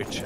which,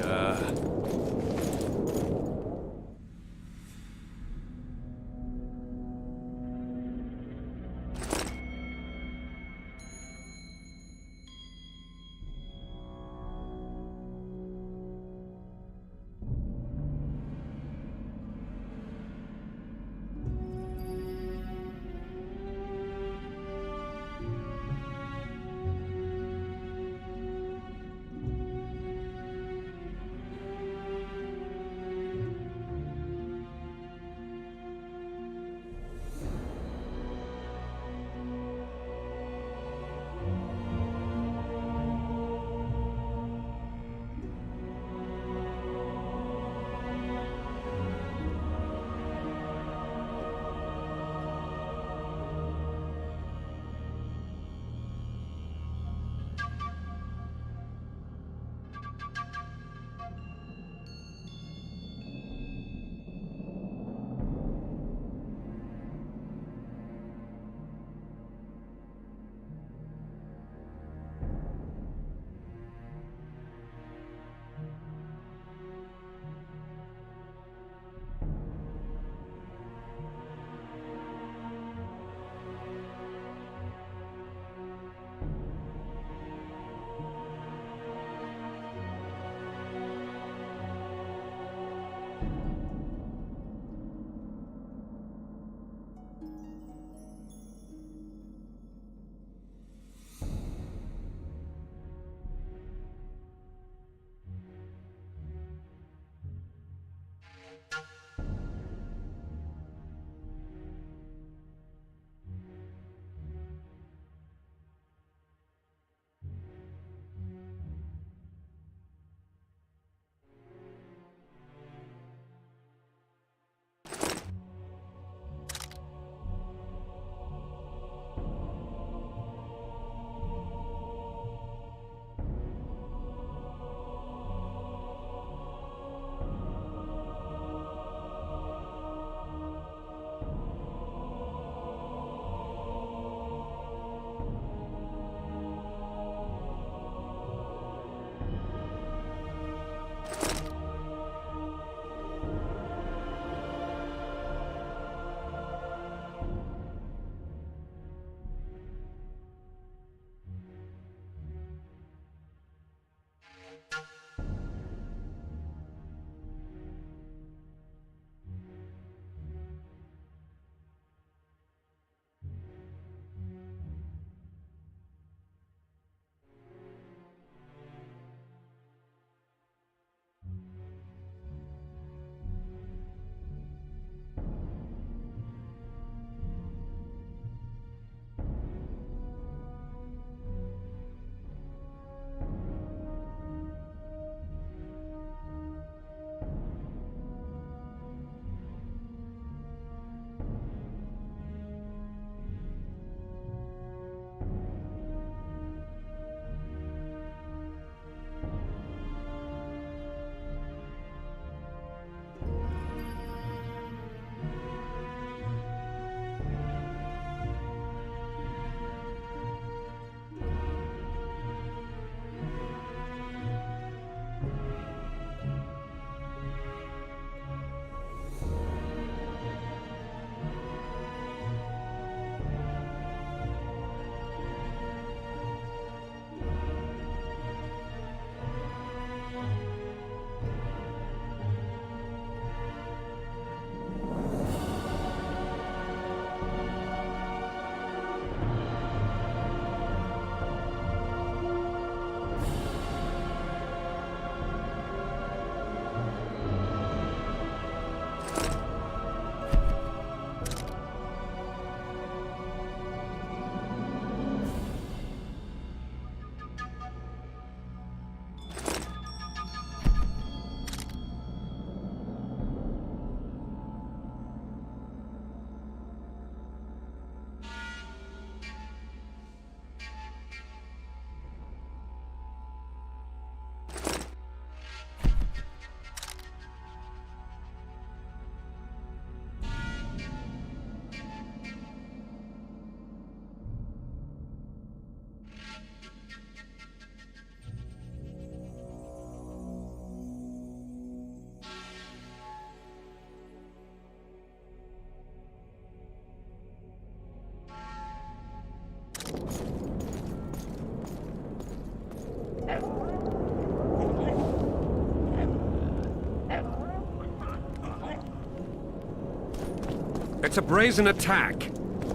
That's a brazen attack.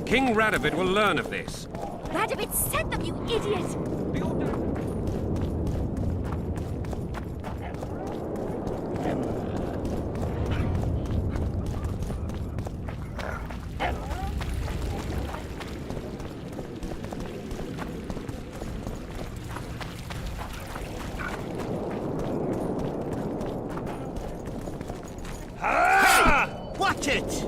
King Radovid will learn of this. Radovid sent them, you idiot! Watch it!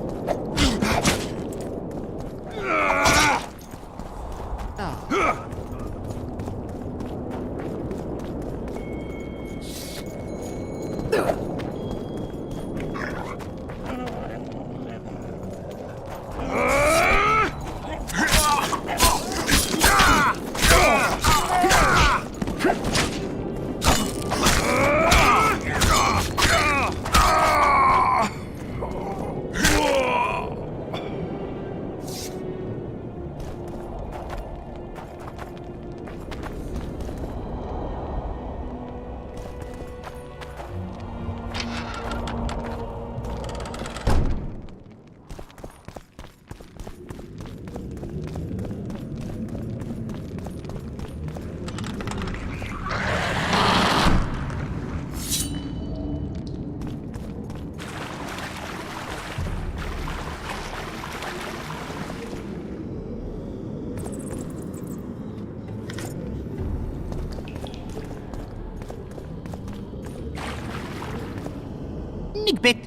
Nigbit.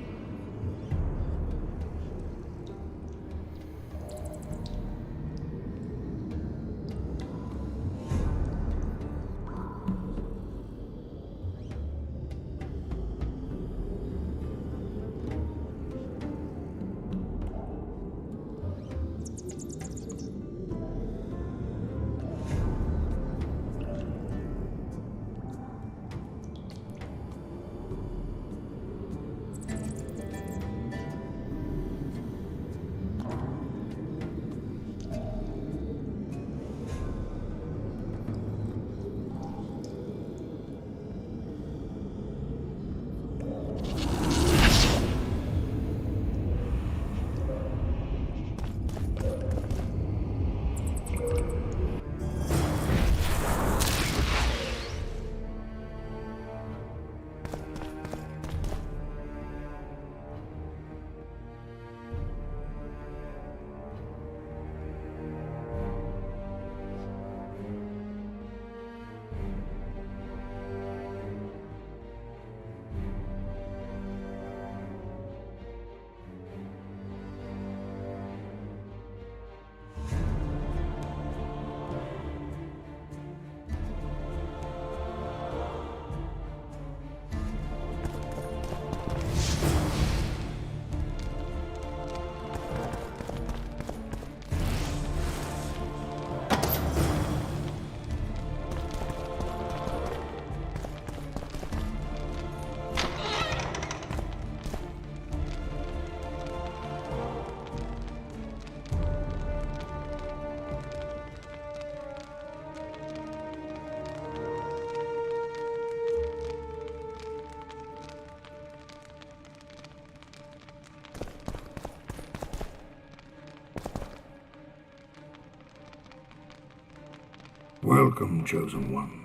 Welcome, Chosen One.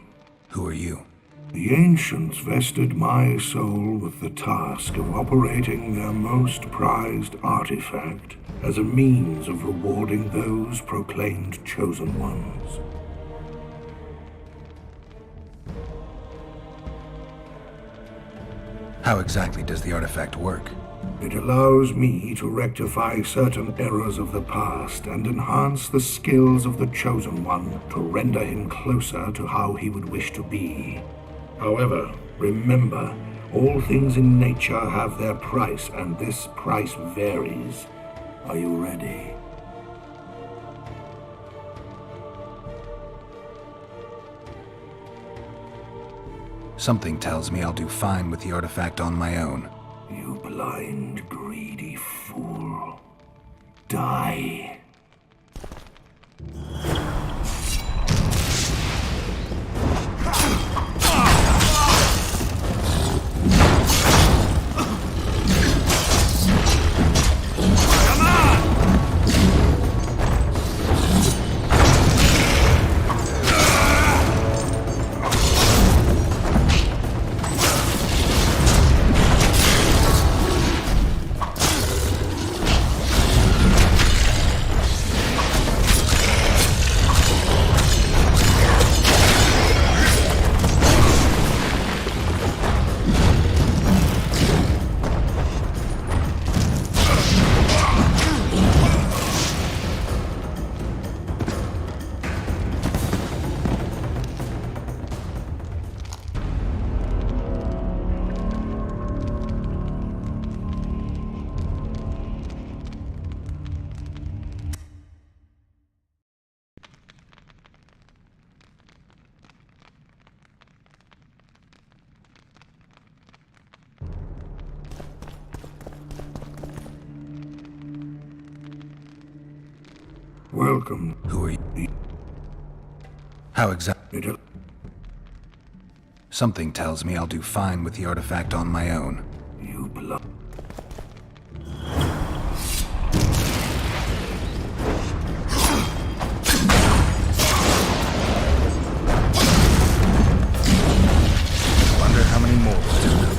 Who are you? The Ancients vested my soul with the task of operating their most prized artifact as a means of rewarding those proclaimed Chosen Ones. How exactly does the artifact work? It allows me to rectify certain errors of the past and enhance the skills of the Chosen One to render him closer to how he would wish to be. However, remember, all things in nature have their price, and this price varies. Are you ready? Something tells me I'll do fine with the artifact on my own. You blind, greedy fool. Die. Come on! welcome. Who are you? How exactly? It, Something tells me I'll do fine with the artifact on my own. you belong. Wonder how many more will do.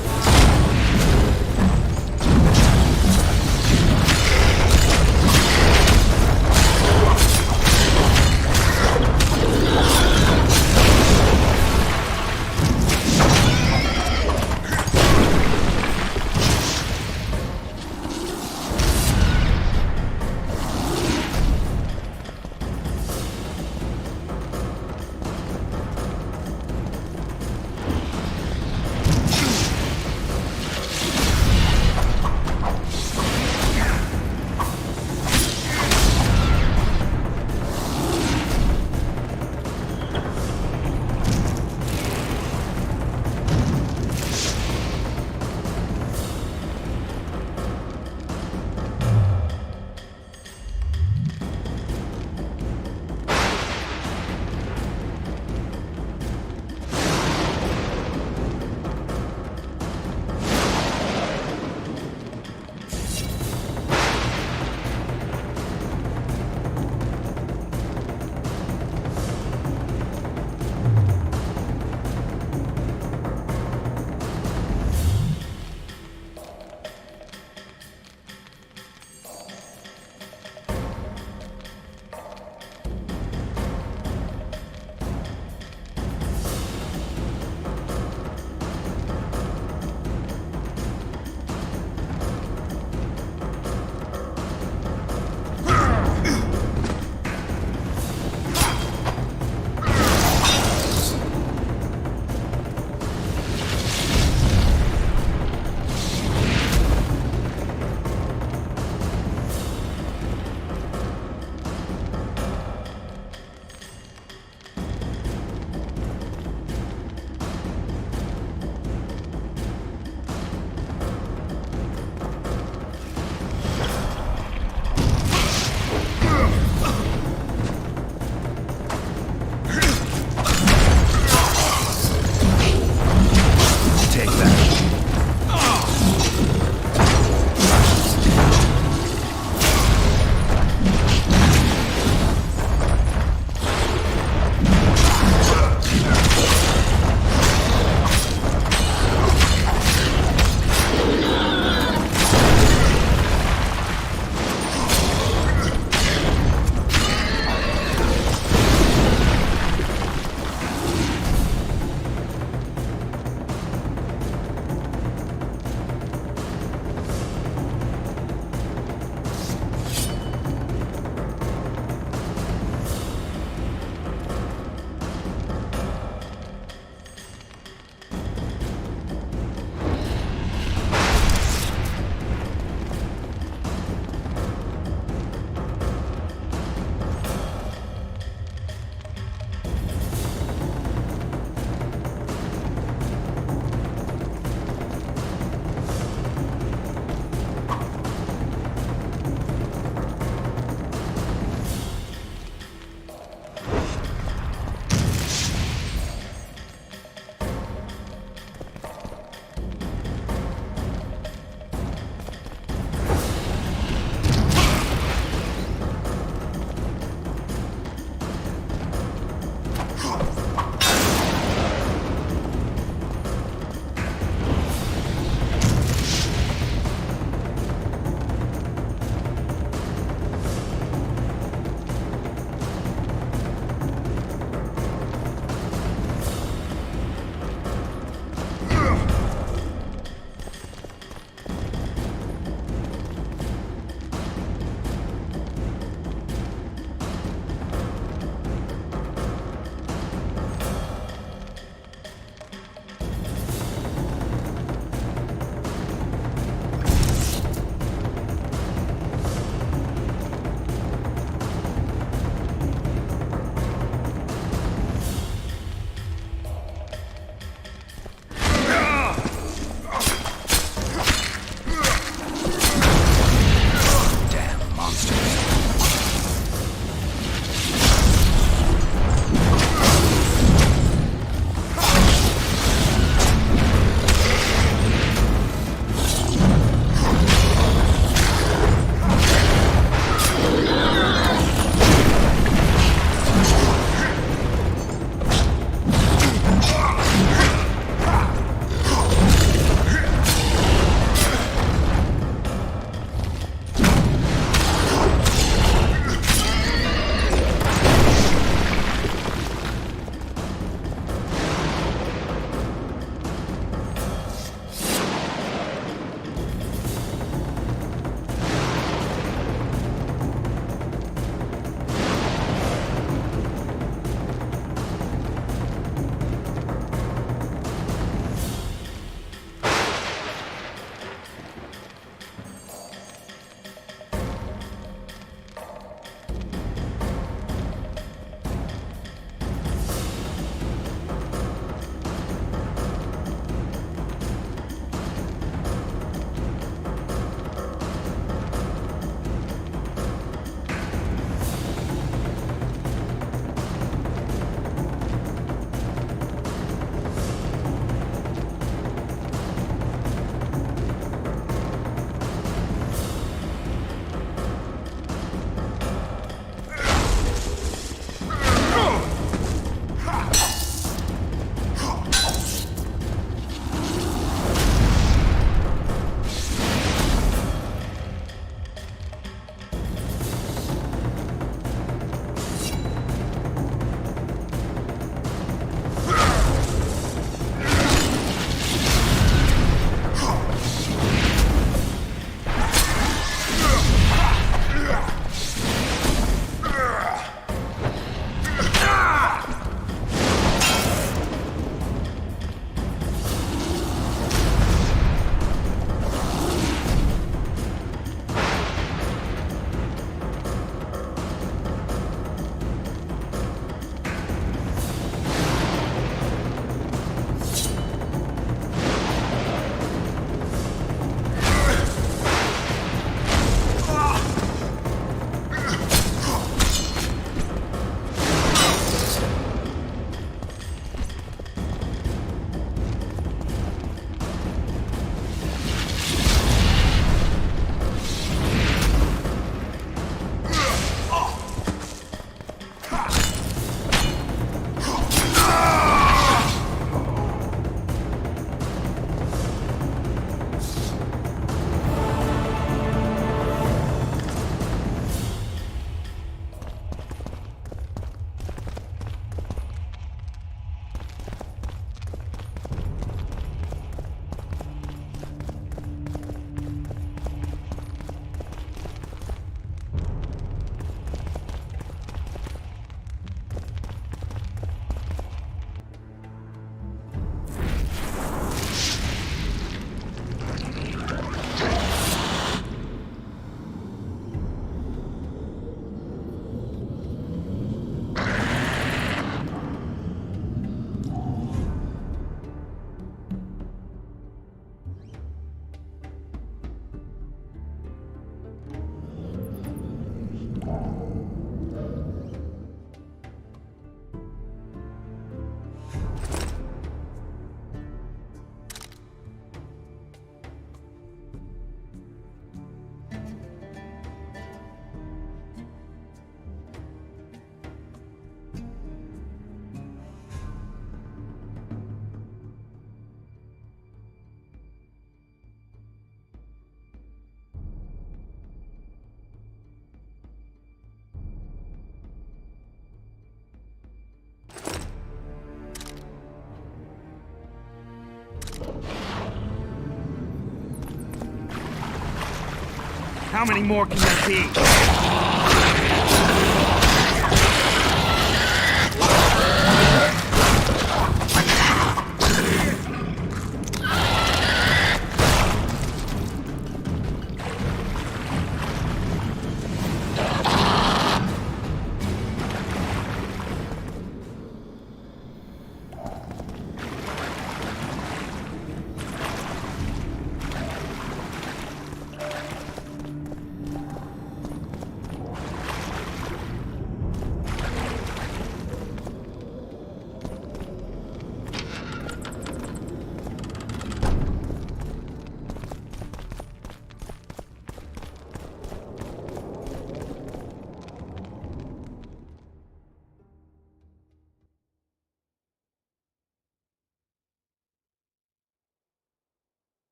How many more can there be?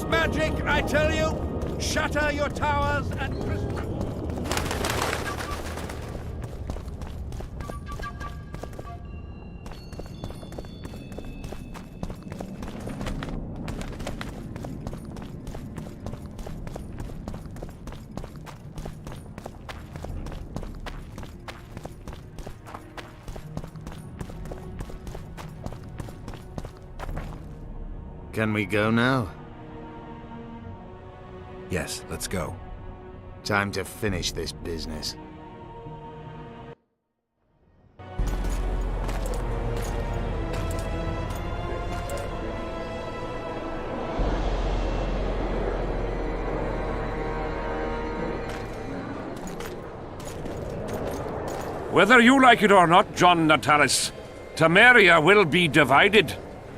Magic, I tell you! Shatter your towers and crystal... Can we go now? Yes, let's go. Time to finish this business. Whether you like it or not, John Natalis, Temeria will be divided.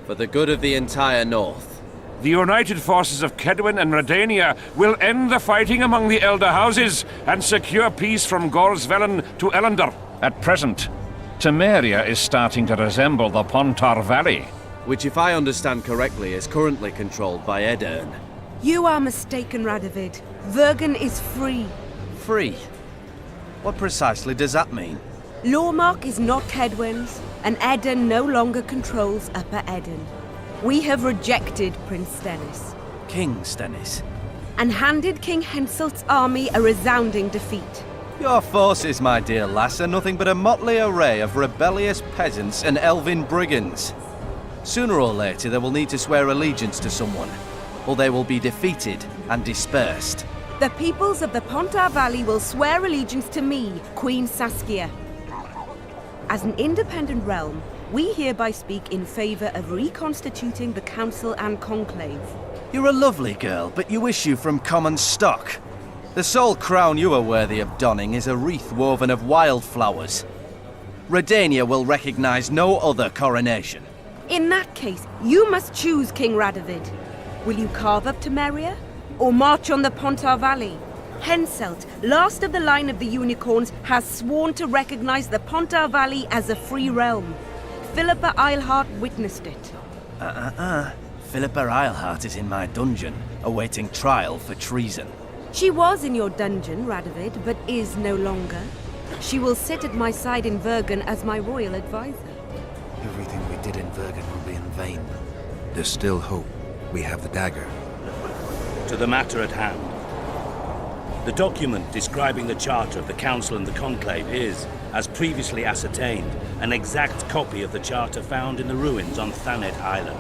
For the good of the entire North. The united forces of Kedwen and Redania will end the fighting among the Elder Houses and secure peace from Gorsvelen to Ellender. At present, Temeria is starting to resemble the Pontar Valley. Which, if I understand correctly, is currently controlled by Edirn. You are mistaken, Radovid. Vergen is free. Free? What precisely does that mean? Lormark is not Kedwen's, and Edirn no longer controls Upper Edirn. We have rejected Prince Stennis. King Stennis. And handed King Henselt's army a resounding defeat. Your forces, my dear lass, are nothing but a motley array of rebellious peasants and elven brigands. Sooner or later, they will need to swear allegiance to someone, or they will be defeated and dispersed. The peoples of the Pontar Valley will swear allegiance to me, Queen Saskia. As an independent realm, we hereby speak in favor of reconstituting the Council and Conclave. You're a lovely girl, but you issue from common stock. The sole crown you are worthy of donning is a wreath woven of wildflowers. Redania will recognize no other coronation. In that case, you must choose, King Radovid. Will you carve up Temeria, or march on the Pontar Valley? Henselt, last of the line of the unicorns, has sworn to recognize the Pontar Valley as a free realm. Philippa Eilhart witnessed it. Philippa Eilhart is in my dungeon, awaiting trial for treason. She was in your dungeon, Radovid, but is no longer. She will sit at my side in Vergen as my royal advisor. Everything we did in Vergen will be in vain. There's still hope. We have the dagger. To the matter at hand. The document describing the charter of the Council and the Conclave is, as previously ascertained, an exact copy of the charter found in the ruins on Thanet Island.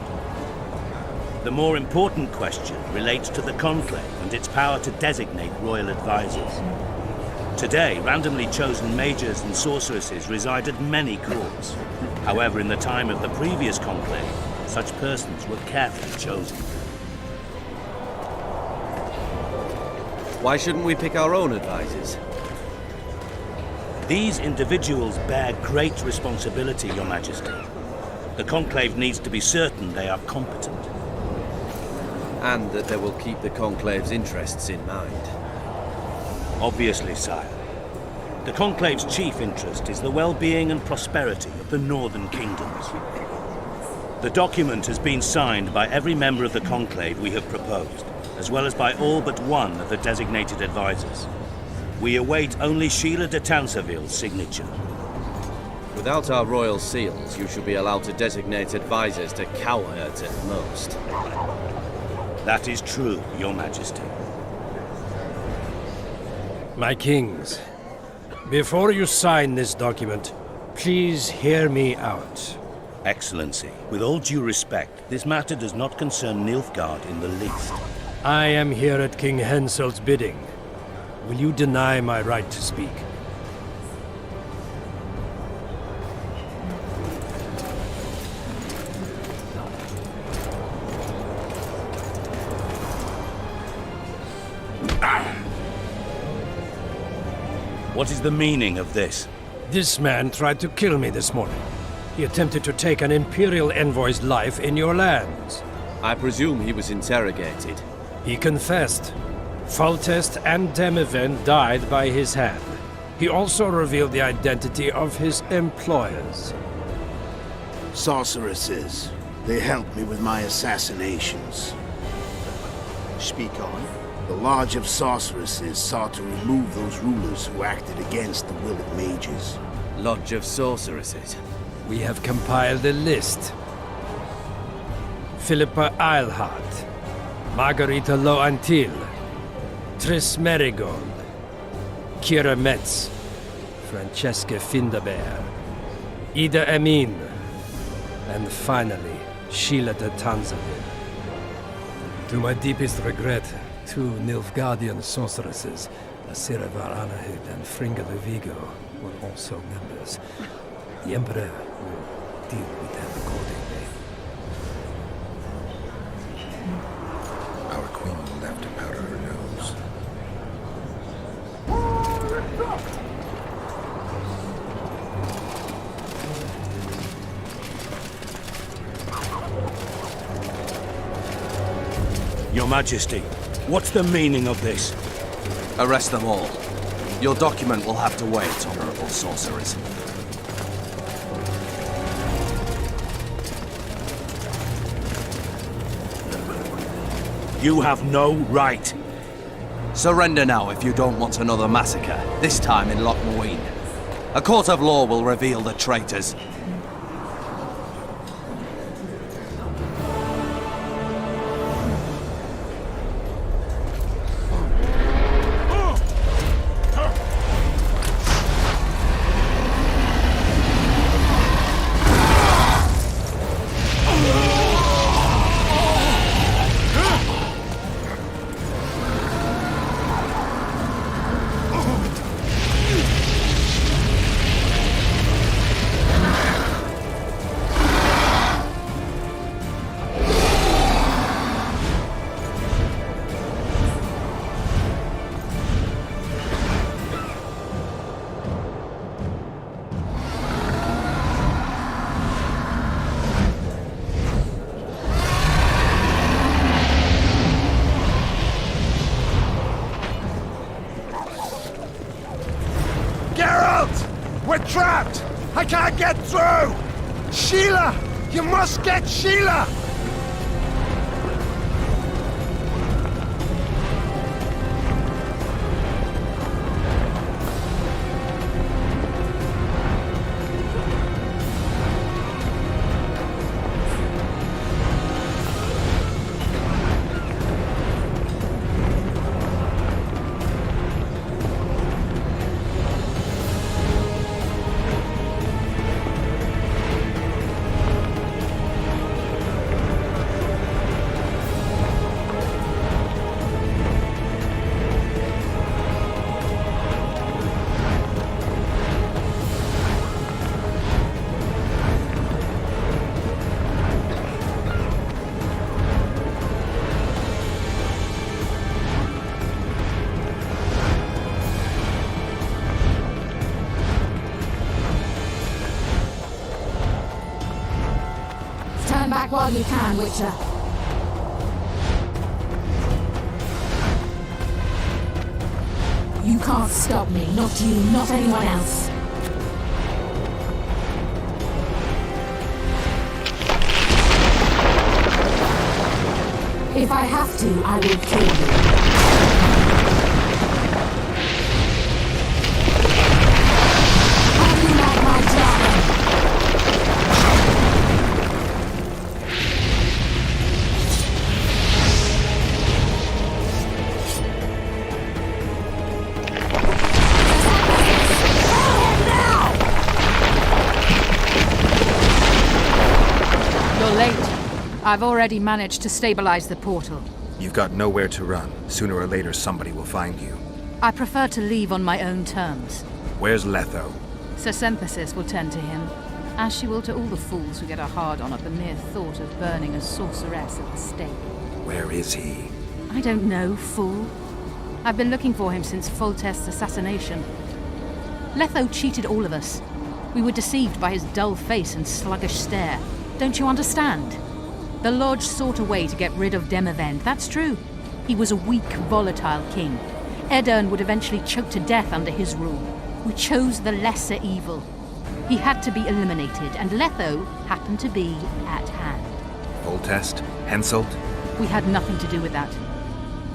The more important question relates to the Conclave and its power to designate royal advisors. Today, randomly chosen mages and sorceresses reside at many courts. However, in the time of the previous Conclave, such persons were carefully chosen. Why shouldn't we pick our own advisors? These individuals bear great responsibility, Your Majesty. The Conclave needs to be certain they are competent. And that they will keep the Conclave's interests in mind. Obviously, sire. The Conclave's chief interest is the well-being and prosperity of the Northern Kingdoms. The document has been signed by every member of the Conclave we have proposed, as well as by all but one of the designated advisors. We await only Sheila de Tanseville's signature. Without our royal seals, you should be allowed to designate advisors to cowherds at most. That is true, Your Majesty. My kings, before you sign this document, please hear me out. Excellency, with all due respect, this matter does not concern Nilfgaard in the least. I am here at King Henselt's bidding. Will you deny my right to speak? What is the meaning of this? This man tried to kill me this morning. He attempted to take an Imperial envoy's life in your lands. I presume he was interrogated. He confessed. Foltest and Demiven died by his hand. He also revealed the identity of his employers. Sorceresses. They helped me with my assassinations. Speak on. The Lodge of Sorceresses sought to remove those rulers who acted against the will of mages. Lodge of Sorceresses. We have compiled a list. Philippa Eilhart, Margarita Loantil, Triss Merigold, Kira Metz, Francesca Findabair, Ida Amin, and finally, Sheila de Tanseville. To my deepest regret, two Nilfgaardian sorceresses, Asira Varanahid and Fringa de Vigo, were also members. The Emperor will deal with them accordingly. Our queen will have to powder her nose. Your Majesty, what's the meaning of this? Arrest them all. Your document will have to wait, honorable sorcerers. You have no right. Surrender now if you don't want another massacre, this time in Loch Muin. A court of law will reveal the traitors. We're trapped! I can't get through! Sheila! You must get Sheila! Turn back while you can, Witcher. You can't stop me. Not you, not anyone else. If I have to, I will kill you. How do you like my dragon? I've already managed to stabilize the portal. You've got nowhere to run. Sooner or later, somebody will find you. I prefer to leave on my own terms. Where's Letho? Synthesis will tend to him, as she will to all the fools who get a hard-on at the mere thought of burning a sorceress at the stake. Where is he? I don't know, fool. I've been looking for him since Foltest's assassination. Letho cheated all of us. We were deceived by his dull face and sluggish stare. Don't you understand? The Lodge sought a way to get rid of Demavend, that's true. He was a weak, volatile king. Edirn would eventually choke to death under his rule. We chose the lesser evil. He had to be eliminated, and Letho happened to be at hand. Foltest? Henselt? We had nothing to do with that.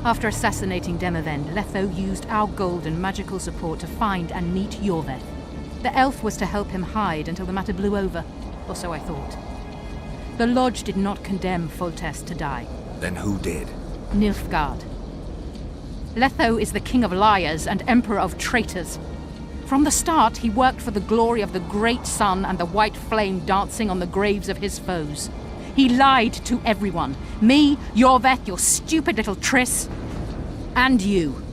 After assassinating Demavend, Letho used our gold and magical support to find and meet Iorveth. The elf was to help him hide until the matter blew over, or so I thought. The Lodge did not condemn Foltest to die. Then who did? Nilfgaard. Letho is the king of liars and emperor of traitors. From the start, he worked for the glory of the great sun and the white flame dancing on the graves of his foes. He lied to everyone. Me, Iorveth, your stupid little Triss, and you.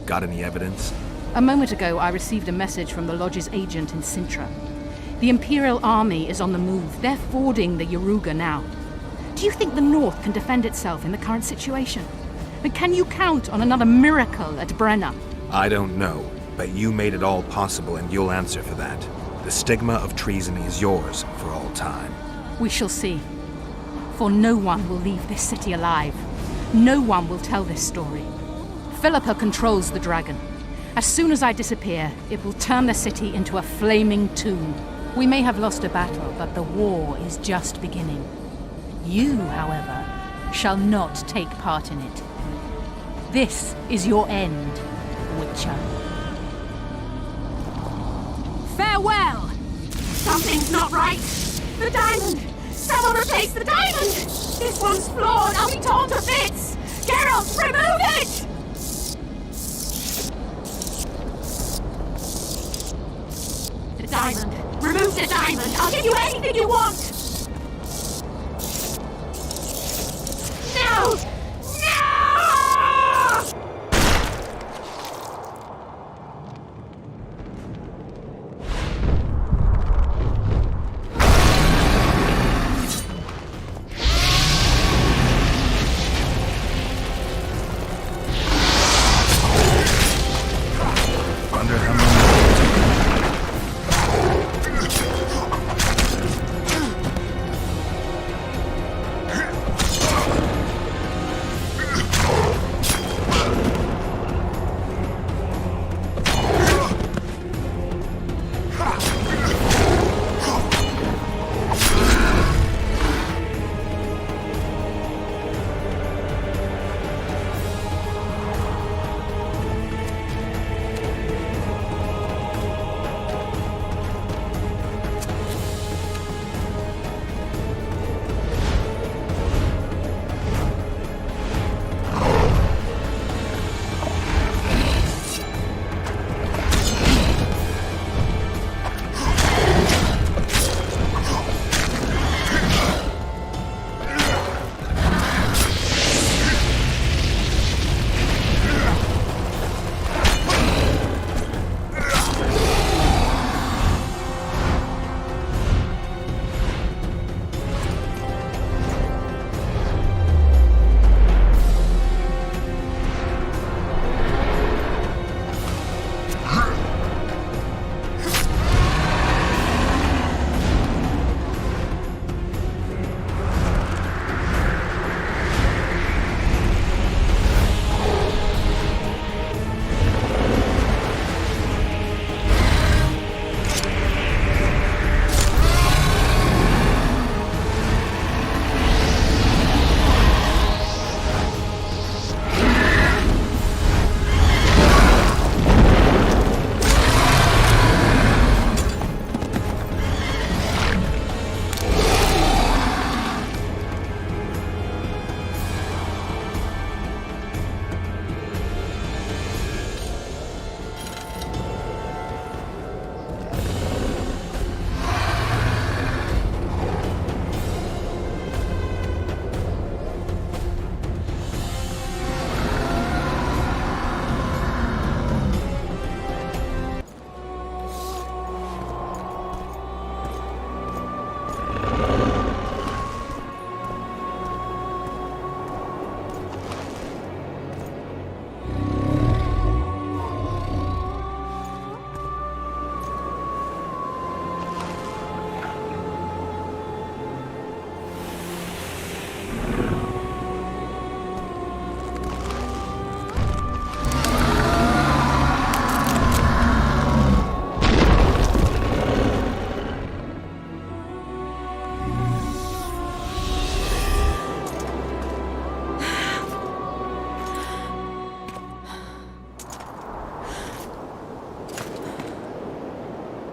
Got any evidence? A moment ago, I received a message from the Lodge's agent in Sintra. The Imperial Army is on the move. They're fording the Yaruga now. Do you think the North can defend itself in the current situation? But can you count on another miracle at Brenna? I don't know, but you made it all possible and you'll answer for that. The stigma of treason is yours for all time. We shall see. For no one will leave this city alive. No one will tell this story. Philippa controls the dragon. As soon as I disappear, it will turn the city into a flaming tomb. We may have lost a battle, but the war is just beginning. You, however, shall not take part in it. This is your end, Witcher. Farewell! Something's not right! The diamond! Someone replace the diamond! This one's flawed! I'll be torn to bits! Geralt, remove it! The diamond! Remove the diamond! I'll give you anything you want! No!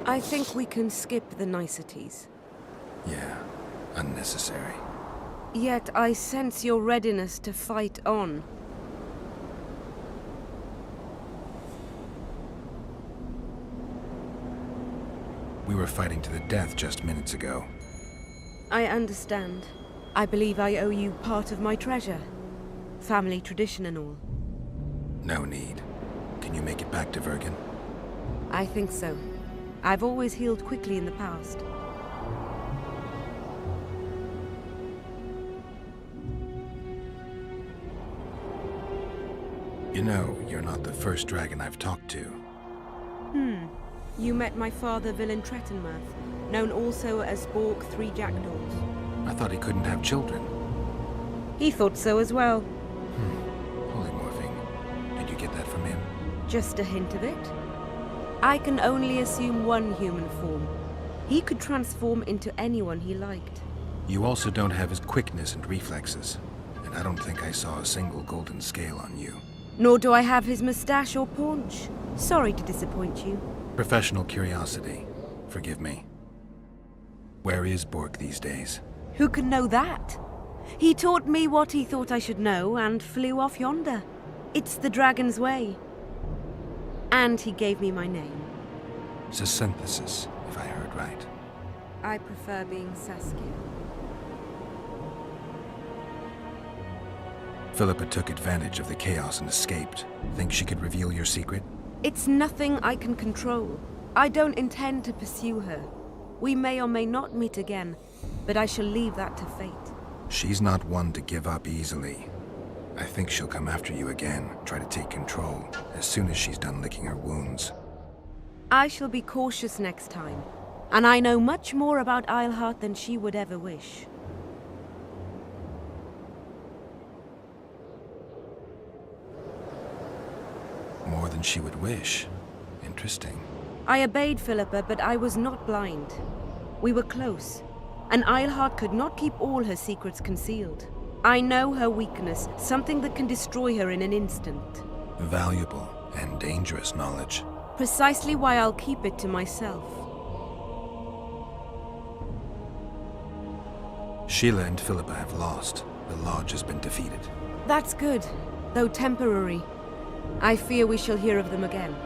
I think we can skip the niceties. Yeah, unnecessary. Yet I sense your readiness to fight on. We were fighting to the death just minutes ago. I understand. I believe I owe you part of my treasure. Family tradition and all. No need. Can you make it back to Vergen? I think so. I've always healed quickly in the past. You know, you're not the first dragon I've talked to. You met my father, Villain Trettenmirth, known also as Borg 3 Jackdaws. I thought he couldn't have children. He thought so as well. Polymorphing. Did you get that from him? Just a hint of it. I can only assume one human form. He could transform into anyone he liked. You also don't have his quickness and reflexes. And I don't think I saw a single golden scale on you. Nor do I have his mustache or paunch. Sorry to disappoint you. Professional curiosity. Forgive me. Where is Borg these days? Who can know that? He taught me what he thought I should know and flew off yonder. It's the dragon's way. And he gave me my name. Synthesis, if I heard right. I prefer being Saskia. Philippa took advantage of the chaos and escaped. Think she could reveal your secret? It's nothing I can control. I don't intend to pursue her. We may or may not meet again, but I shall leave that to fate. She's not one to give up easily. I think she'll come after you again, try to take control, as soon as she's done licking her wounds. I shall be cautious next time, and I know much more about Eilhart than she would ever wish. More than she would wish. Interesting. I obeyed Philippa, but I was not blind. We were close, and Eilhart could not keep all her secrets concealed. I know her weakness, something that can destroy her in an instant. Valuable and dangerous knowledge. Precisely why I'll keep it to myself. Sheila and Philippa have lost. The Lodge has been defeated. That's good, though temporary. I fear we shall hear of them again.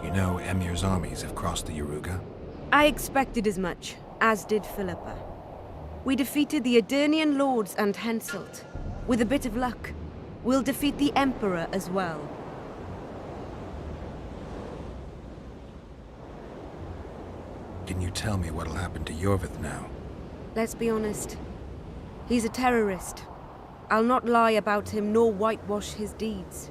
You know Emir's armies have crossed the Yaruga? I expected as much, as did Philippa. We defeated the Edirnian lords and Henselt. With a bit of luck, we'll defeat the Emperor as well. Can you tell me what'll happen to Iorveth now? Let's be honest. He's a terrorist. I'll not lie about him nor whitewash his deeds.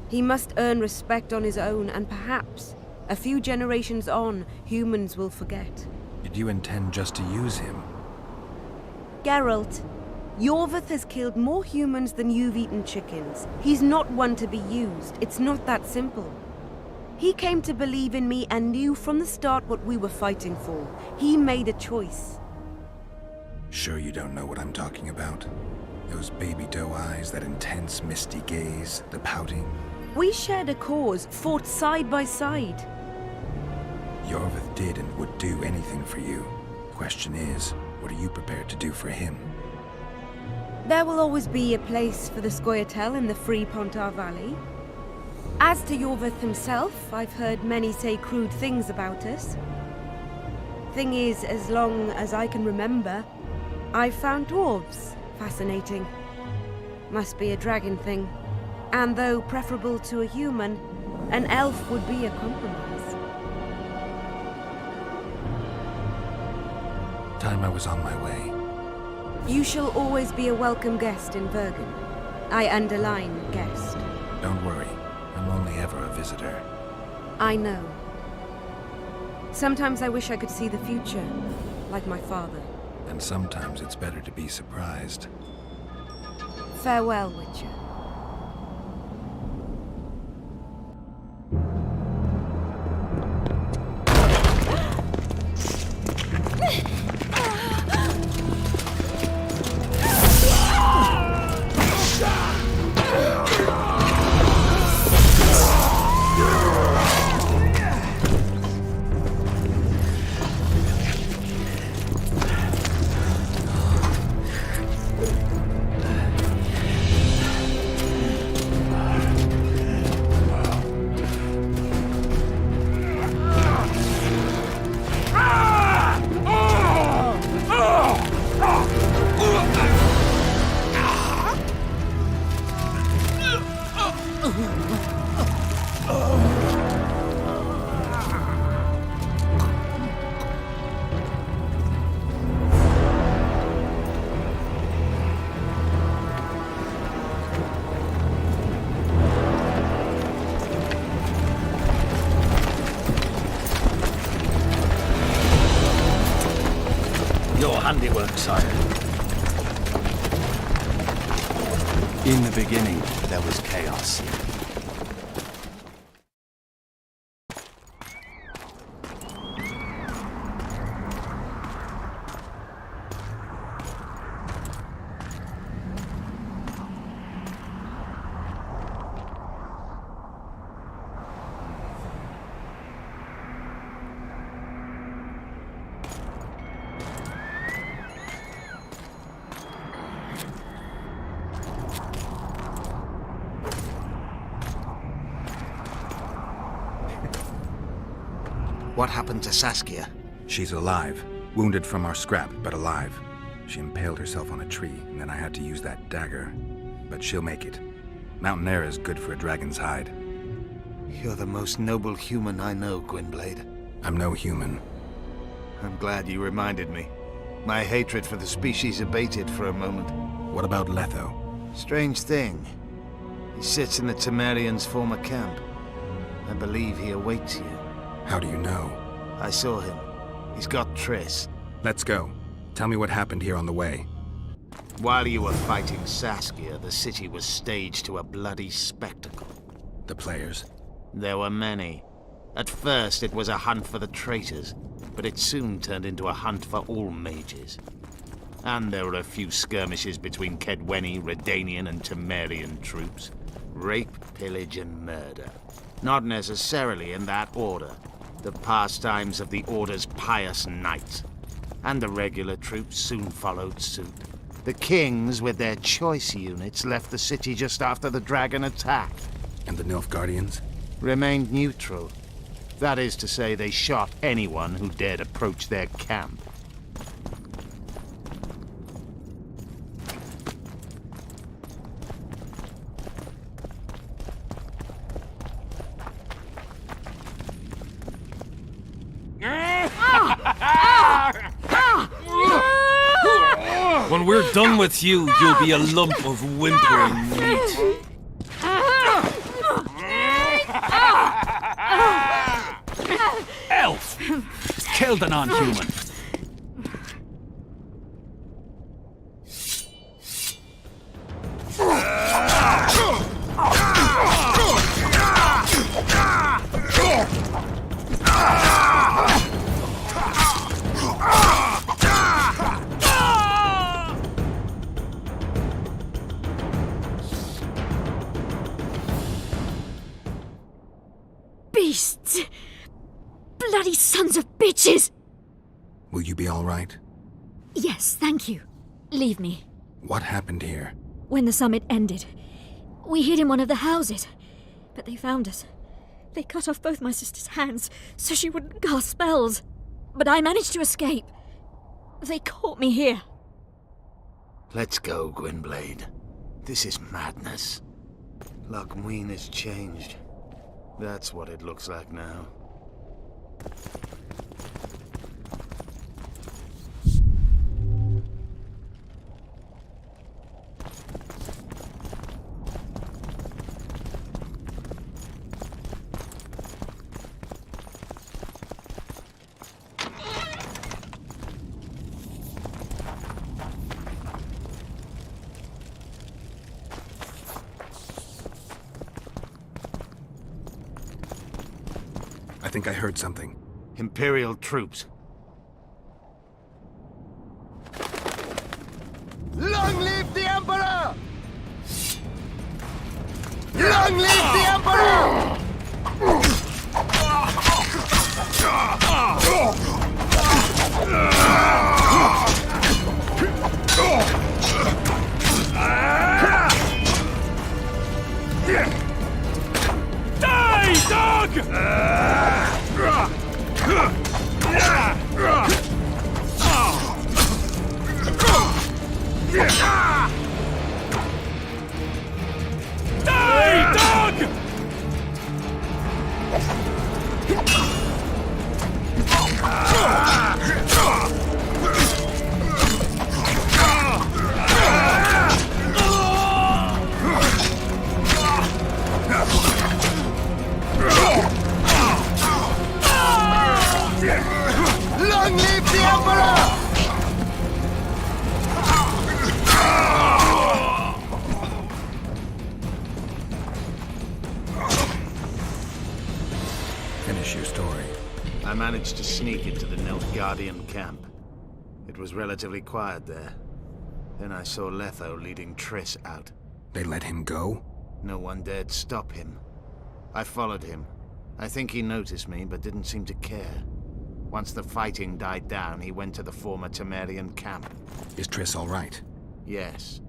He must earn respect on his own, and perhaps, a few generations on, humans will forget. Did you intend just to use him? Geralt, Iorveth has killed more humans than you've eaten chickens. He's not one to be used. It's not that simple. He came to believe in me and knew from the start what we were fighting for. He made a choice. Sure you don't know what I'm talking about? Those baby doe eyes, that intense misty gaze, the pouting. We shared a cause, fought side by side. Iorveth did and would do anything for you. Question is, what are you prepared to do for him? There will always be a place for the Scoia'tael in the free Pontar Valley. As to Iorveth himself, I've heard many say crude things about us. Thing is, as long as I can remember, I've found dwarves fascinating. Must be a dragon thing. And though preferable to a human, an elf would be a compromise. Time I was on my way. You shall always be a welcome guest in Vergen. I underline guest. Don't worry, I'm only ever a visitor. I know. Sometimes I wish I could see the future, like my father. And sometimes it's better to be surprised. Farewell, Witcher. handiwork, sire. In the beginning, there was chaos. What happened to Saskia? She's alive. Wounded from our scrap, but alive. She impaled herself on a tree, and then I had to use that dagger. But she'll make it. Mountain air is good for a dragon's hide. You're the most noble human I know, Gwynblade. I'm no human. I'm glad you reminded me. My hatred for the species abated for a moment. What about Letho? Strange thing. He sits in the Temerians' former camp. I believe he awaits you. How do you know? I saw him. He's got Triss. Let's go. Tell me what happened here on the way. While you were fighting Saskia, the city was staged to a bloody spectacle. The players? There were many. At first, it was a hunt for the traitors, but it soon turned into a hunt for all mages. And there were a few skirmishes between Kedweni, Redanian, and Temerian troops. Rape, pillage, and murder. Not necessarily in that order. The pastimes of the Order's pious knights. And the regular troops soon followed suit. The kings, with their choice units, left the city just after the dragon attack. And the Nilfgaardians? Remained neutral. That is to say, they shot anyone who dared approach their camp. When we're done with you, you'll be a lump of whimpering meat. Elf! Killed a non-human. Beasts! Bloody sons of bitches! Will you be all right? Yes, thank you. Leave me. What happened here? When the summit ended, we hid in one of the houses, but they found us. They cut off both my sister's hands so she wouldn't cast spells, but I managed to escape. They caught me here. Let's go, Gwynblade. This is madness. Lochmuin has changed. That's what it looks like now. I think I heard something. Imperial troops. Long live the Emperor! Long live the Emperor! Die, dog! Die, dog! Long live the Emperor! Finish your story. I managed to sneak into the Nilfgaardian camp. It was relatively quiet there. Then I saw Letho leading Triss out. They let him go? No one dared stop him. I followed him. I think he noticed me, but didn't seem to care. Once the fighting died down, he went to the former Temerian camp. Is Triss all right? Yes.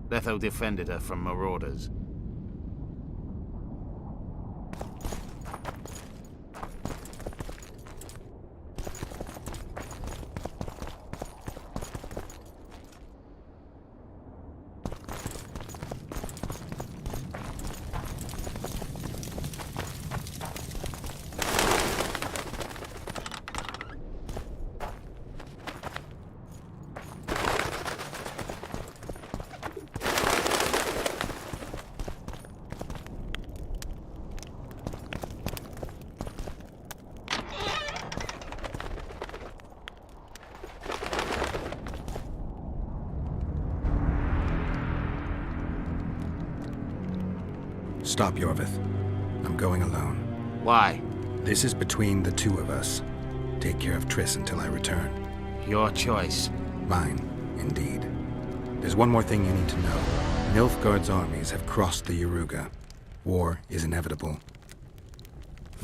Letho defended her from marauders. Stop, Iorveth. I'm going alone. Why? This is between the two of us. Take care of Triss until I return. Your choice. Mine, indeed. There's one more thing you need to know. Nilfgaard's armies have crossed the Yaruga. War is inevitable.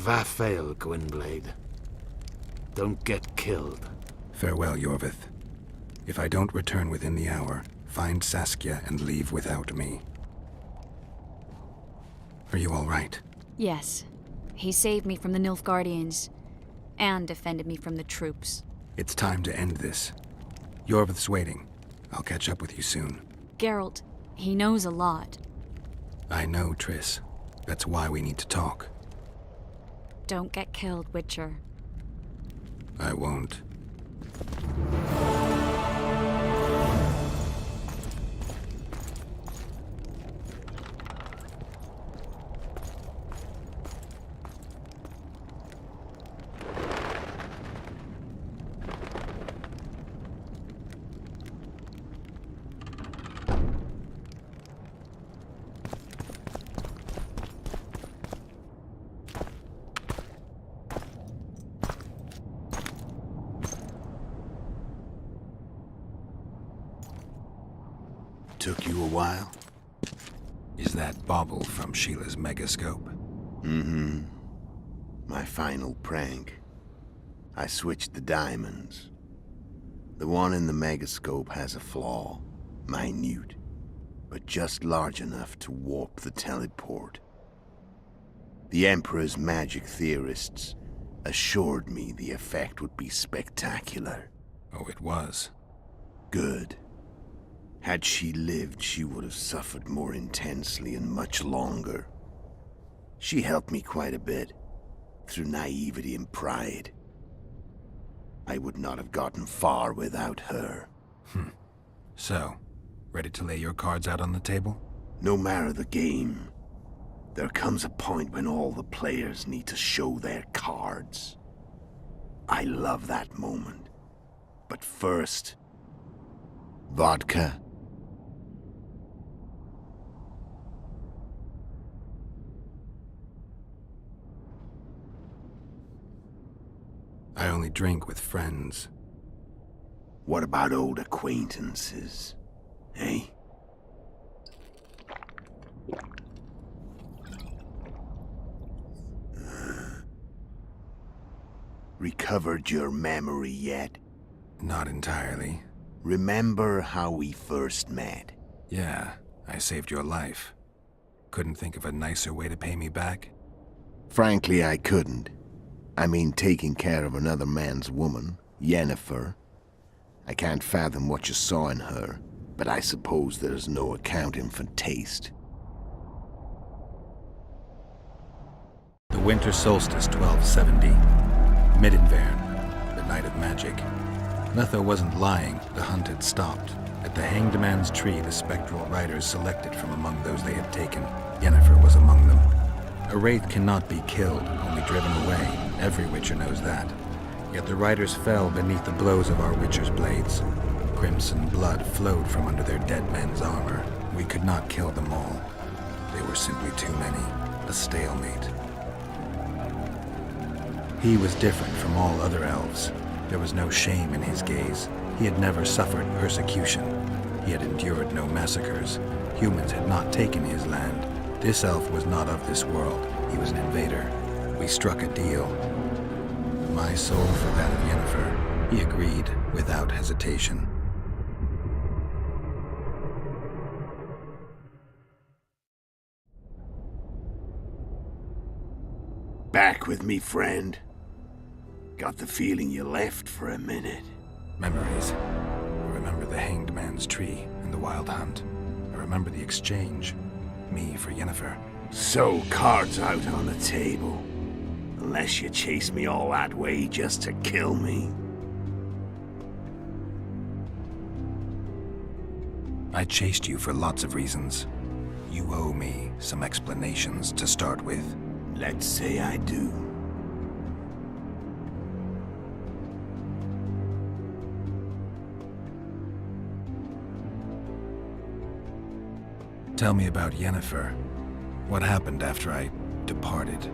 Vafail, Gwynblade. Don't get killed. Farewell, Iorveth. If I don't return within the hour, find Saskia and leave without me. Are you all right? Yes. He saved me from the Nilfgaardians, and defended me from the troops. It's time to end this. Iorveth's waiting. I'll catch up with you soon. Geralt, he knows a lot. I know, Triss. That's why we need to talk. Don't get killed, Witcher. I won't. Took you a while? Is that bauble from Sheila's megascope? Mm-hmm. My final prank. I switched the diamonds. The one in the megascope has a flaw. Minute. But just large enough to warp the teleport. The Emperor's magic theorists assured me the effect would be spectacular. Oh, it was. Good. Had she lived, she would have suffered more intensely and much longer. She helped me quite a bit, through naivety and pride. I would not have gotten far without her. So, ready to lay your cards out on the table? No matter the game, there comes a point when all the players need to show their cards. I love that moment. But first, vodka. I only drink with friends. What about old acquaintances? Eh? Recovered your memory yet? Not entirely. Remember how we first met? Yeah, I saved your life. Couldn't think of a nicer way to pay me back? Frankly, I couldn't. I mean, taking care of another man's woman, Yennefer. I can't fathom what you saw in her, but I suppose there's no accounting for taste. The winter solstice 1270. Midinvern, the night of magic. Letho wasn't lying, the hunt had stopped. At the Hanged Man's Tree, the spectral riders selected from among those they had taken. Yennefer was among them. A wraith cannot be killed, only driven away. Every Witcher knows that. Yet the riders fell beneath the blows of our Witcher's blades. Crimson blood flowed from under their dead men's armor. We could not kill them all. They were simply too many. A stalemate. He was different from all other elves. There was no shame in his gaze. He had never suffered persecution. He had endured no massacres. Humans had not taken his land. This elf was not of this world. He was an invader. We struck a deal. My soul for that of Yennefer. He agreed without hesitation. Back with me, friend. Got the feeling you left for a minute. Memories. I remember the Hanged Man's tree and the Wild Hunt. I remember the exchange. Me for Yennefer. So, cards out on the table. Unless you chase me all that way just to kill me. I chased you for lots of reasons. You owe me some explanations to start with. Let's say I do. Tell me about Yennefer. What happened after I departed?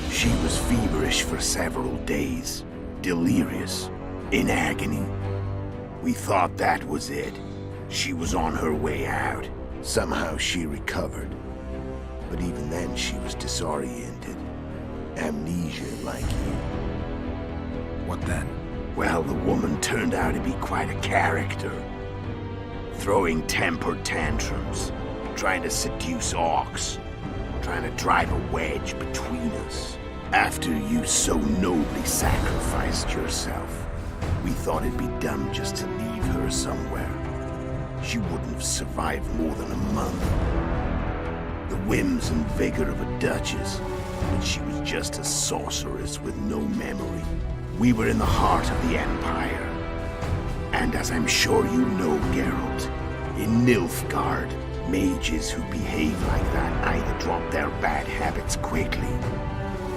She was feverish for several days. Delirious. In agony. We thought that was it. She was on her way out. Somehow she recovered. But even then she was disoriented. Amnesia like you. What then? Well, the woman turned out to be quite a character. Throwing temper tantrums. Trying to seduce orcs. Trying to drive a wedge between us. After you so nobly sacrificed yourself, we thought it'd be dumb just to leave her somewhere. She wouldn't have survived more than a month. The whims and vigor of a duchess, but she was just a sorceress with no memory. We were in the heart of the Empire. And as I'm sure you know, Geralt, in Nilfgaard, mages who behave like that either drop their bad habits quickly,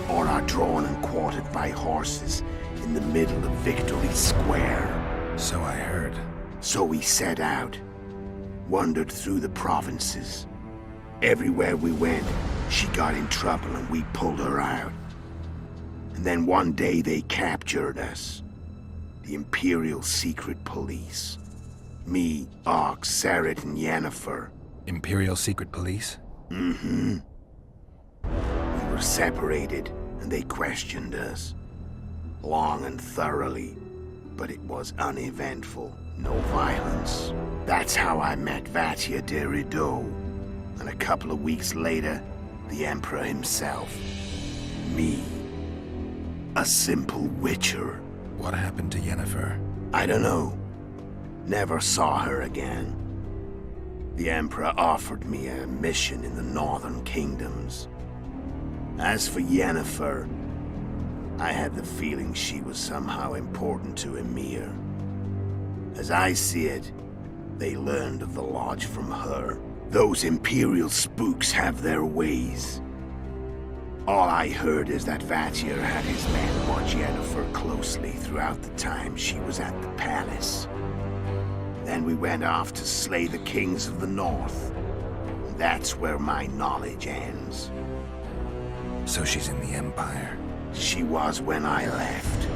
or are drawn and quartered by horses in the middle of Victory Square. So I heard. So we set out, wandered through the provinces. Everywhere we went, she got in trouble and we pulled her out. And then one day they captured us. The Imperial Secret Police. Me, Ox, Serret, and Yennefer. Imperial Secret Police? Mm-hmm. We were separated, and they questioned us. Long and thoroughly, but it was uneventful. No violence. That's how I met Vatia de Rideau. And a couple of weeks later, the Emperor himself. Me. A simple witcher. What happened to Yennefer? I don't know. Never saw her again. The Emperor offered me a mission in the northern kingdoms. As for Yennefer, I had the feeling she was somehow important to Emir. As I see it, they learned of the Lodge from her. Those Imperial spooks have their ways. All I heard is that Vatir had his men watch Yennefer closely throughout the time she was at the palace. Then we went off to slay the kings of the north. That's where my knowledge ends. So she's in the Empire? She was when I left.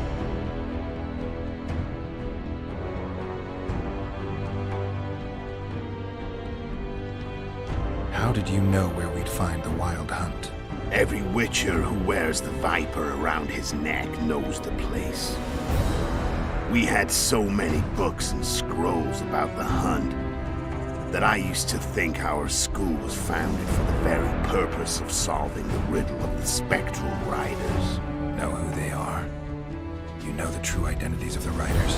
How did you know where we'd find the Wild Hunt? Every witcher who wears the viper around his neck knows the place. We had so many books and scrolls about the hunt that I used to think our school was founded for the very purpose of solving the riddle of the spectral riders. Know who they are? You know the true identities of the riders?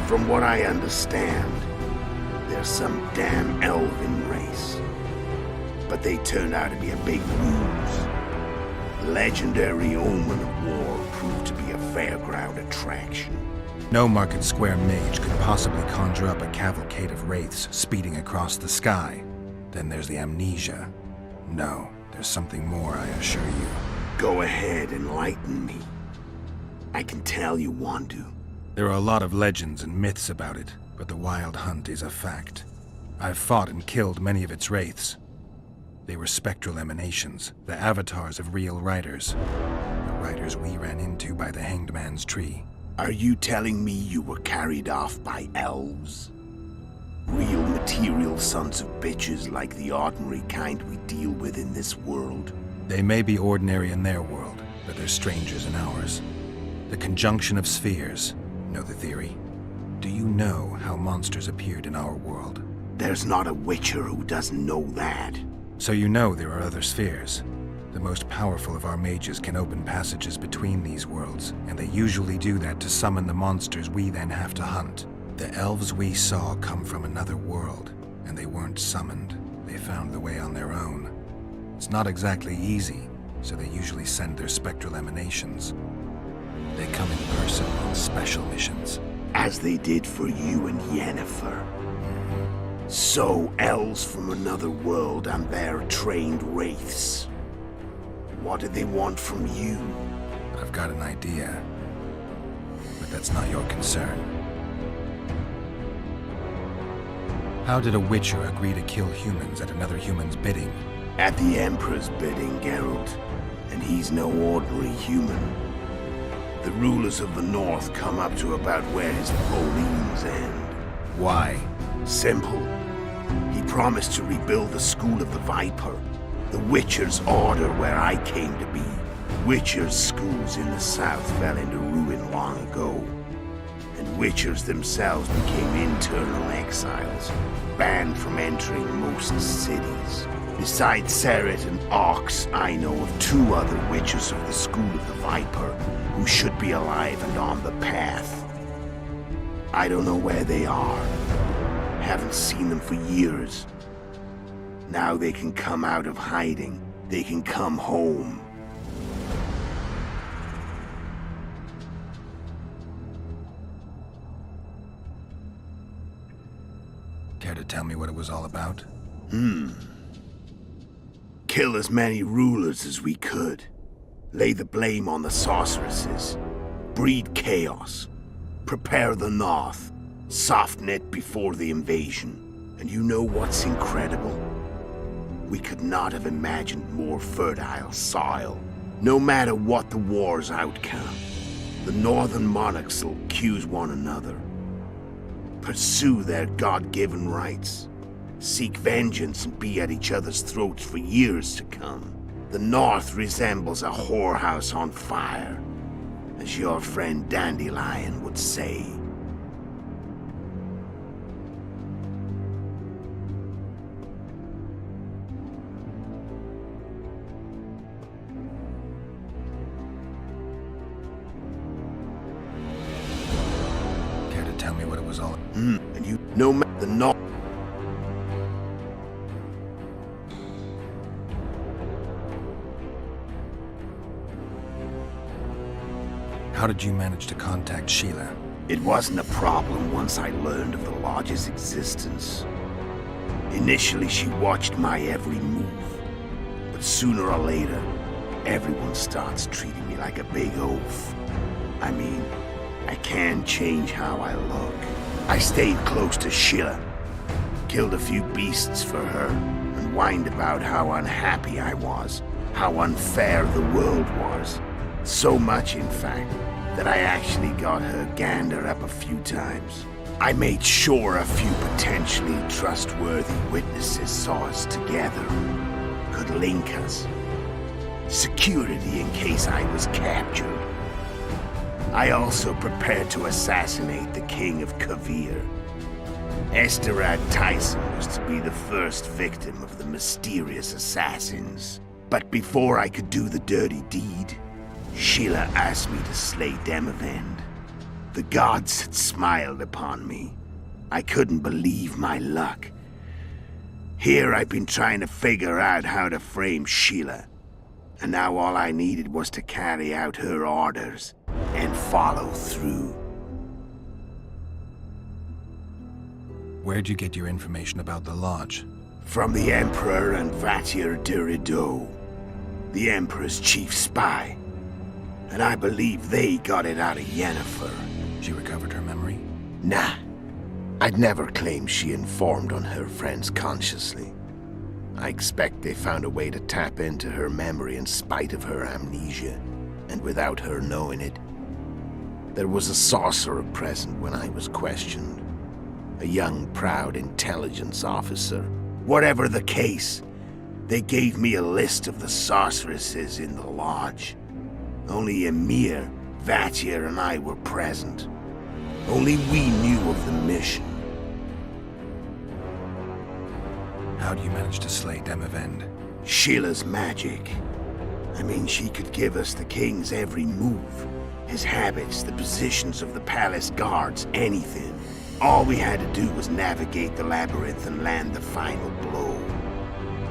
From what I understand, they're some damn elven race. But they turned out to be a big ruse. The legendary omen of war proved to be a fairground attraction. No Market Square mage could possibly conjure up a cavalcade of wraiths speeding across the sky. Then there's the amnesia. No, there's something more, I assure you. Go ahead, enlighten me. I can tell you want to. There are a lot of legends and myths about it, but the Wild Hunt is a fact. I've fought and killed many of its wraiths. They were spectral emanations, the avatars of real riders. The riders we ran into by the Hanged Man's tree. Are you telling me you were carried off by elves? Real material sons of bitches like the ordinary kind we deal with in this world? They may be ordinary in their world, but they're strangers in ours. The conjunction of spheres. Know the theory? Do you know how monsters appeared in our world? There's not a Witcher who doesn't know that. So you know there are other spheres. The most powerful of our mages can open passages between these worlds, and they usually do that to summon the monsters we then have to hunt. The elves we saw come from another world, and they weren't summoned. They found the way on their own. It's not exactly easy, so they usually send their spectral emanations. They come in person on special missions. As they did for you and Yennefer. So, elves from another world and their trained wraiths. What do they want from you? I've got an idea, but that's not your concern. How did a Witcher agree to kill humans at another human's bidding? At the Emperor's bidding, Geralt. And he's no ordinary human. The rulers of the North come up to about where his Pauline's end. Why? Simple. He promised to rebuild the School of the Viper. The Witcher's order where I came to be. Witcher's schools in the south fell into ruin long ago. And Witchers themselves became internal exiles, banned from entering most cities. Besides Seret and Ox, I know of 2 other Witchers of the School of the Viper who should be alive and on the path. I don't know where they are. Haven't seen them for years. Now they can come out of hiding. They can come home. Care to tell me what it was all about? Kill as many rulers as we could. Lay the blame on the sorceresses. Breed chaos. Prepare the North. Soften it before the invasion. And you know what's incredible? We could not have imagined more fertile soil. No matter what the war's outcome, the northern monarchs will accuse one another. Pursue their God-given rights. Seek vengeance and be at each other's throats for years to come. The North resembles a whorehouse on fire, as your friend Dandelion would say. Care to tell me what it was all? And you know the North. How did you manage to contact Sheila? It wasn't a problem once I learned of the Lodge's existence. Initially, she watched my every move. But sooner or later, everyone starts treating me like a big oaf. I mean, I can't change how I look. I stayed close to Sheila, killed a few beasts for her, and whined about how unhappy I was, how unfair the world was. So much, in fact, that I actually got her gander up a few times. I made sure a few potentially trustworthy witnesses saw us together, could link us. Security in case I was captured. I also prepared to assassinate the King of Kavir. Esterad Tyson was to be the first victim of the mysterious assassins. But before I could do the dirty deed, Sheila asked me to slay Demavend. The gods had smiled upon me. I couldn't believe my luck. Here I've been trying to figure out how to frame Sheila. And now all I needed was to carry out her orders and follow through. Where'd you get your information about the Lodge? From the Emperor and Vatir Dirido, the Emperor's chief spy. And I believe they got it out of Yennefer. She recovered her memory? Nah. I'd never claimed she informed on her friends consciously. I expect they found a way to tap into her memory in spite of her amnesia. and without her knowing it. There was a sorcerer present when I was questioned. A young, proud intelligence officer. Whatever the case, they gave me a list of the sorceresses in the lodge. Only Emir, Vatir, and I were present. Only we knew of the mission. How do you manage to slay Demavend? Sheila's magic. I mean, she could give us the king's every move. His habits, the positions of the palace guards, anything. All we had to do was navigate the labyrinth and land the final blow.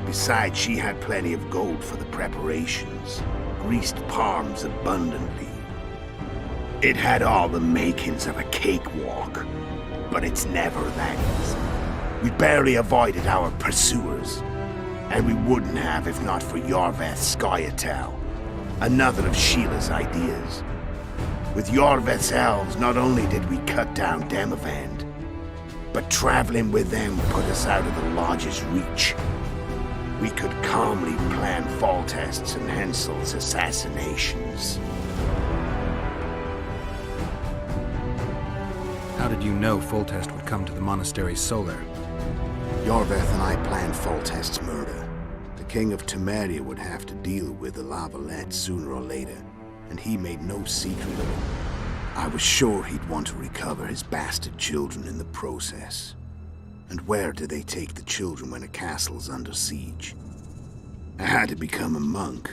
Besides, she had plenty of gold for the preparations. Greased palms abundantly. It had all the makings of a cakewalk. But it's never that easy. We barely avoided our pursuers. And we wouldn't have if not for Iorveth's Scoia'tael, another of Sheila's ideas. With Iorveth's elves, not only did we cut down Demavend, but traveling with them put us out of the Lodge's reach. We could calmly plan Foltest's and Henselt's assassinations. How did you know Foltest would come to the monastery solar? Iorveth and I planned Foltest's murder. The King of Temeria would have to deal with the Lavalette sooner or later, and he made no secret of it. I was sure he'd want to recover his bastard children in the process. And where do they take the children when a castle's under siege? I had to become a monk,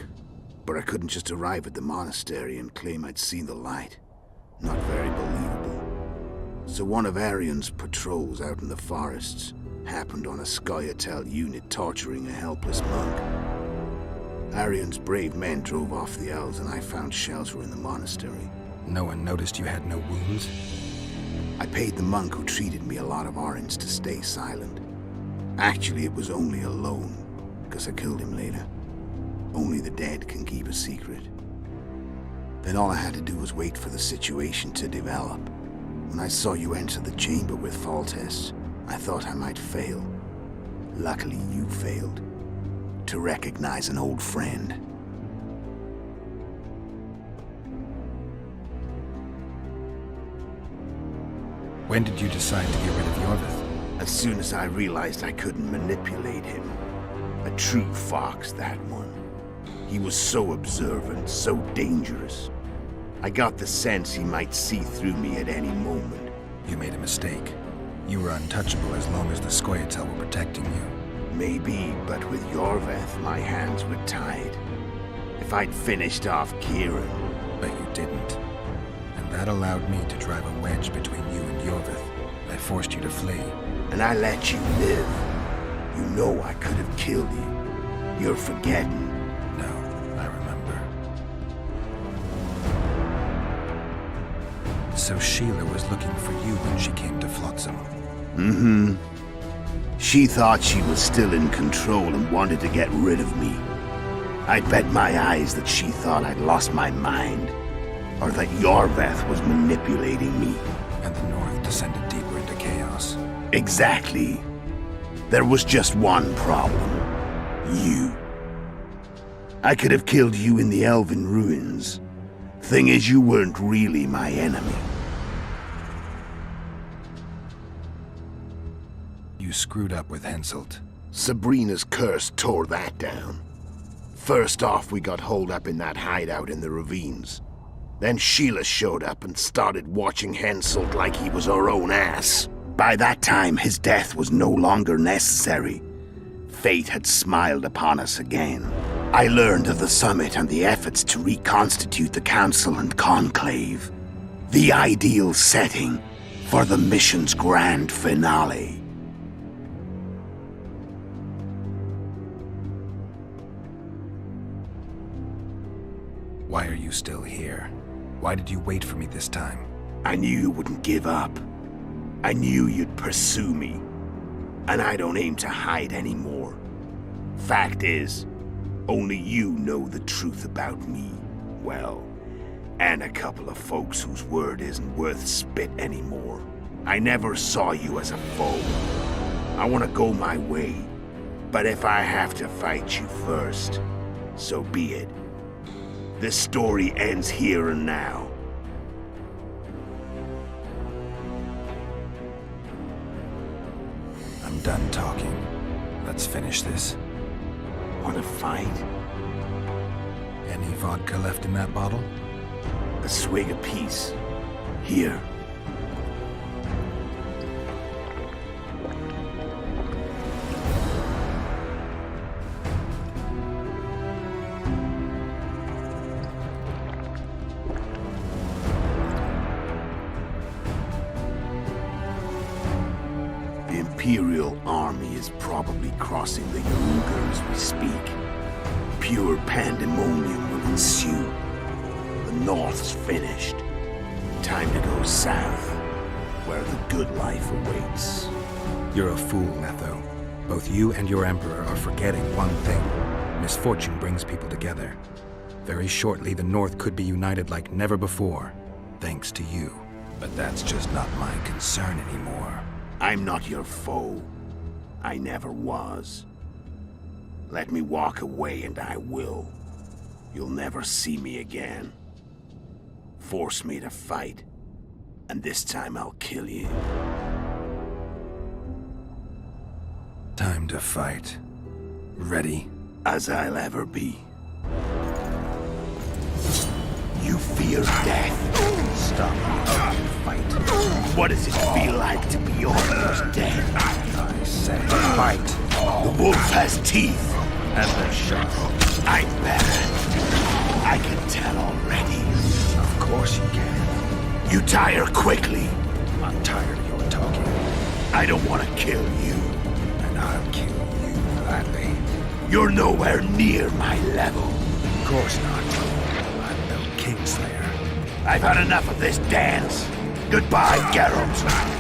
but I couldn't just arrive at the monastery and claim I'd seen the light. Not very believable. So one of Arion's patrols out in the forests happened on a Scoia'tael unit torturing a helpless monk. Arion's brave men drove off the elves and I found shelter in the monastery. No one noticed you had no wounds? I paid the monk who treated me a lot of orange to stay silent. Actually, it was only a loan, because I killed him later. Only the dead can keep a secret. Then all I had to do was wait for the situation to develop. When I saw you enter the chamber with Foltest, I thought I might fail. Luckily, you failed. To recognize an old friend. When did you decide to get rid of Iorveth? As soon as I realized I couldn't manipulate him. A true fox, that one. He was so observant, so dangerous. I got the sense he might see through me at any moment. You made a mistake. You were untouchable as long as the Scoia'tael were protecting you. Maybe, but with Iorveth, my hands were tied. If I'd finished off Kieran... But you didn't. And that allowed me to drive a wedge between you and Iorveth. I forced you to flee. And I let you live. You know I could have killed you. You're forgetting. No, I remember. So Sheila was looking for you when she came to Flotsam. Mm-hmm. She thought she was still in control and wanted to get rid of me. I'd bet my eyes that she thought I'd lost my mind. Or that Iorveth was manipulating me. And the North descended deeper into chaos. Exactly. There was just one problem. You. I could have killed you in the Elven ruins. Thing is, you weren't really my enemy. You screwed up with Henselt. Sabrina's curse tore that down. First off, we got holed up in that hideout in the ravines. Then Sheila showed up and started watching Henselt like he was her own ass. By that time, his death was no longer necessary. Fate had smiled upon us again. I learned of the summit and the efforts to reconstitute the council and conclave. The ideal setting for the mission's grand finale. Why are you still here? Why did you wait for me this time? I knew you wouldn't give up. I knew you'd pursue me. And I don't aim to hide anymore. Fact is, only you know the truth about me. Well, and a couple of folks whose word isn't worth spit anymore. I never saw you as a foe. I want to go my way. But if I have to fight you first, so be it. This story ends here and now. I'm done talking. Let's finish this. Want to fight? Any vodka left in that bottle? A swig apiece. Here. The Imperial army is probably crossing the Yaruga as we speak. Pure pandemonium will ensue. The North's finished. Time to go south, where the good life awaits. You're a fool, Letho. Both you and your Emperor are forgetting one thing. Misfortune brings people together. Very shortly, the North could be united like never before, thanks to you. But that's just not my concern anymore. I'm not your foe. I never was. Let me walk away and I will. You'll never see me again. Force me to fight, and this time I'll kill you. Time to fight. Ready? As I'll ever be. You fear death. Stop and fight. What does it feel like to be almost dead? I said fight. The wolf has teeth. And they're sharp. I'm better. I can tell already. Of course you can. You tire quickly. I'm tired of your talking. I don't want to kill you. And I'll kill you gladly. You're nowhere near my level. Of course not. I'm no Kingslayer. I've had enough of this dance. Goodbye, Geralt.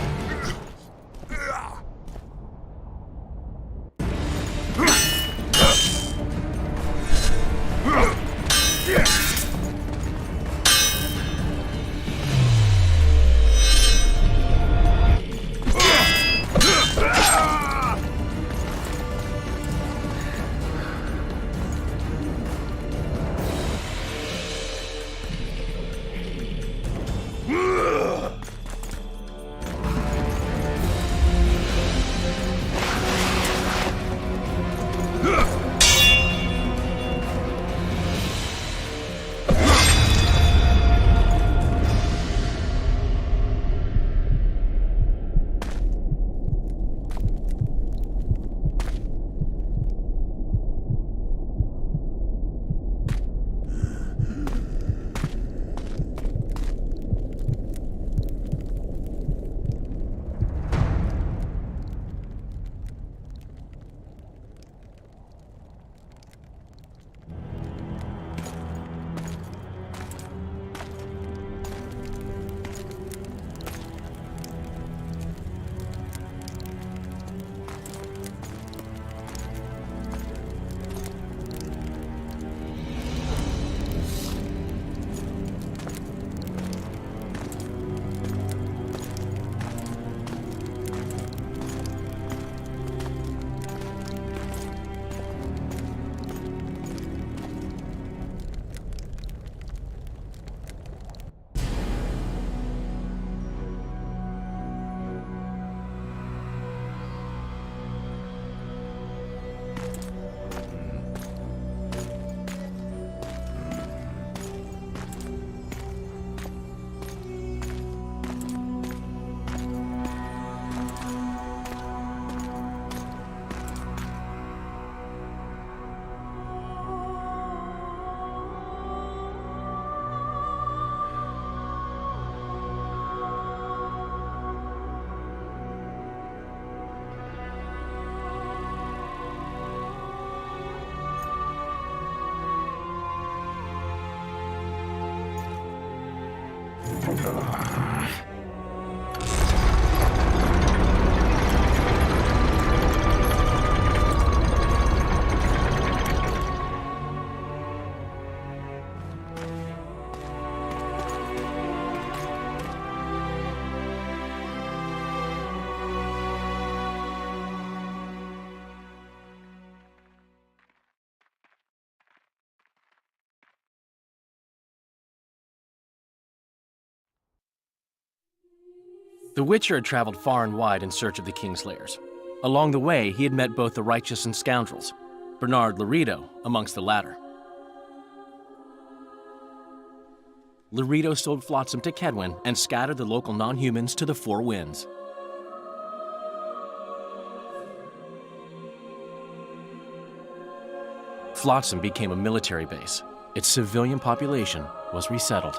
The Witcher had traveled far and wide in search of the Kingslayers. Along the way, he had met both the righteous and scoundrels, Bernard Laredo amongst the latter. Laredo sold Flotsam to Kedwin and scattered the local non-humans to the four winds. Flotsam became a military base. Its civilian population was resettled.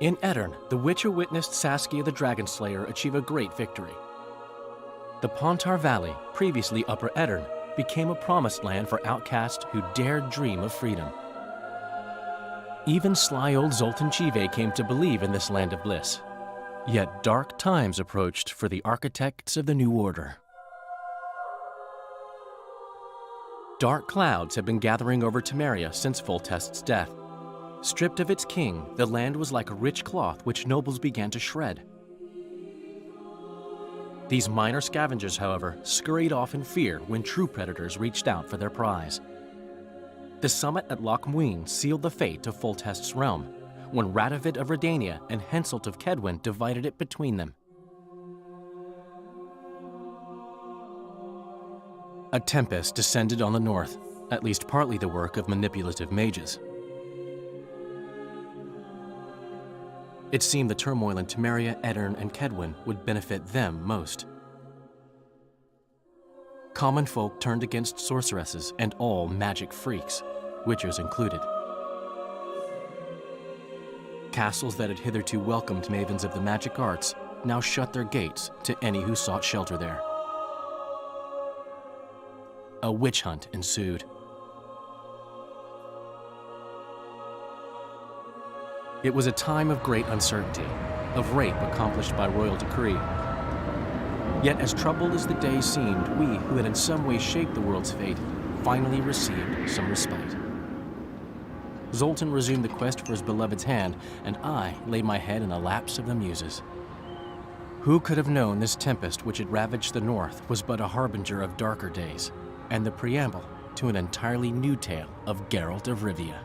In Edirn, the Witcher witnessed Saskia the Dragonslayer achieve a great victory. The Pontar Valley, previously Upper Edirn, became a promised land for outcasts who dared dream of freedom. Even sly old Zoltan Chive came to believe in this land of bliss. Yet dark times approached for the architects of the New Order. Dark clouds had been gathering over Temeria since Foltest's death. Stripped of its king, the land was like a rich cloth which nobles began to shred. These minor scavengers, however, scurried off in fear when true predators reached out for their prize. The summit at Loch Muin sealed the fate of Foltest's realm, when Radovid of Redania and Henselt of Kedwin divided it between them. A tempest descended on the north, at least partly the work of manipulative mages. It seemed the turmoil in Temeria, Edirn, and Kedwin would benefit them most. Common folk turned against sorceresses and all magic freaks, witchers included. Castles that had hitherto welcomed mavens of the magic arts now shut their gates to any who sought shelter there. A witch hunt ensued. It was a time of great uncertainty, of rape accomplished by royal decree. Yet as troubled as the days seemed, we, who had in some way shaped the world's fate, finally received some respite. Zoltan resumed the quest for his beloved's hand, and I laid my head in the laps of the muses. Who could have known this tempest which had ravaged the north was but a harbinger of darker days, and the preamble to an entirely new tale of Geralt of Rivia.